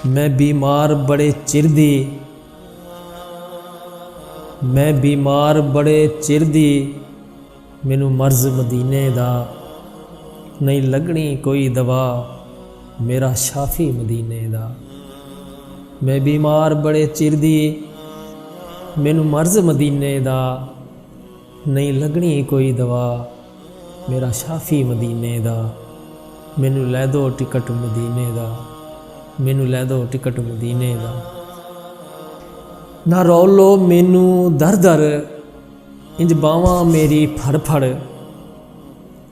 मैं बीमार बड़े चिर दी, मैं बीमार बड़े चिर दी, मैनू मर्ज मदीने दा, नहीं लगनी कोई दवा, मेरा शाफी मदीने दा। मैं बीमार बड़े चिर दी, मैनू मर्ज मदीने दा, नहीं लगनी कोई दवा, मेरा शाफी मदीने दा। मैनू लै दो टिकट मदीने दा, मैनू लै दो टिकट मदीने दा। ना रौलो मैनू दर दर, इंज बावां मेरी फड़ फड़,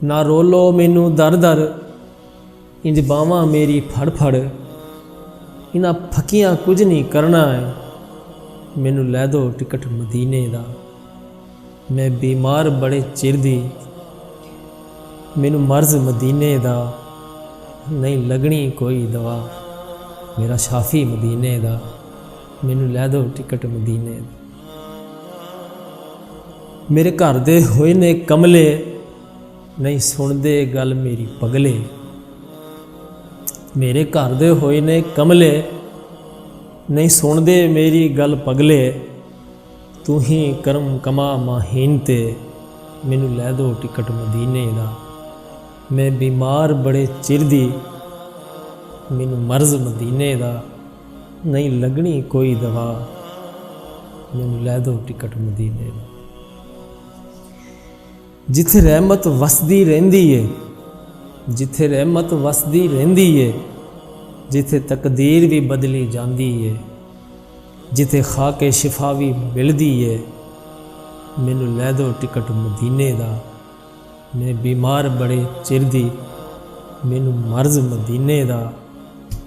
ना रोलो मैनू दर दर, इंज बावां मेरी फड़ फड़। इन्हां फकियां कुछ नहीं करना है, मैनू लै दो टिकट मदीने दा। मैं बीमार बड़े चिर दी, मैनू मर्ज मदीने दा, नहीं लगनी कोई दवा, मेरा शाफी मदीने दा। मैनू लै दो टिकट मदीने दा। मेरे घर दे होए ने कमले, नहीं सुनदे गल मेरी पगले। मेरे घर दे होए ने कमले, नहीं सुनदे मेरी गल पगले। तू ही करम कमा माहीन ते, मैनू लै दो टिकट मदीने दा। मैं बीमार बड़े चिर दी, मैनू मर्ज मदीने दा, नहीं लगनी कोई दवा, मैनू लै दो टिकट मदीने दा। जिथे रहमत वसदी रहिंदी है, जिथे रहमत वसदी रहिंदी है, जिथे तकदीर भी बदली जांदी है, जिथे खाके शिफा भी मिलदी है, मैनू लै दो टिकट मदीने दा। मैं बीमार बड़े चिर दी, मैनू मर्ज मदीने दा,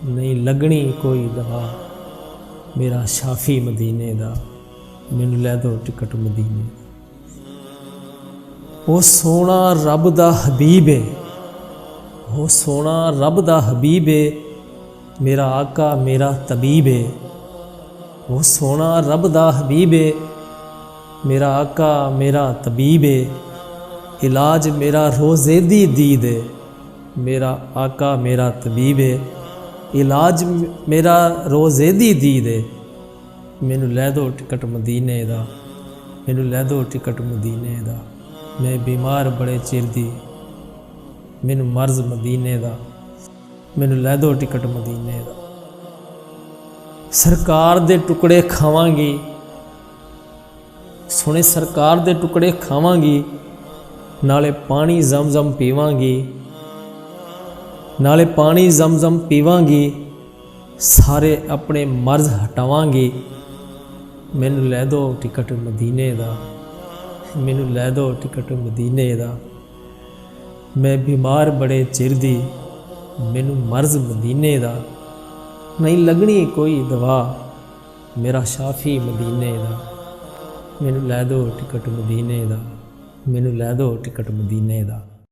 नहीं लगनी कोई दवा, मेरा शाफी मदीने दा। मैनू लै दो टिकट मदीने दा। ओ सोना रब दा हबीब है, ओ सोना रब दा हबीब है, मेरा आका मेरा तबीब है। ओ सोना रब दा हबीब है, मेरा आका मेरा तबीब है। इलाज मेरा रोज़े दी दीद है, मेरा आका मेरा तबीब है। इलाज मेरा रोज़े दी दीद है, मैनू लै दो टिकट मदीने दा, मैनू लै दो टिकट मदीने दा। मैं बीमार बड़े चिर दी, मैनू मर्ज मदीने दा, मैनू लै दो टिकट मदीने दा। सरकार दे टुकड़े खावांगी, सोने सरकार दे टुकड़े खावांगी, नाले पानी जमजम पीवांगी, नाले पानी जमजम पीवांगी, सारे अपने मर्ज हटावांगी। मैनू लै दो टिकट मदीने दा, मैनू लै दो टिकट मदीने दा। मैं बीमार बड़े चिर दी, मैनू मर्ज मदीने दा, नहीं लगनी कोई दवा, मेरा शाफी मदीने दा। मैनू लै दो टिकट मदीने दा, मैनू लै दो टिकट मदीने दा।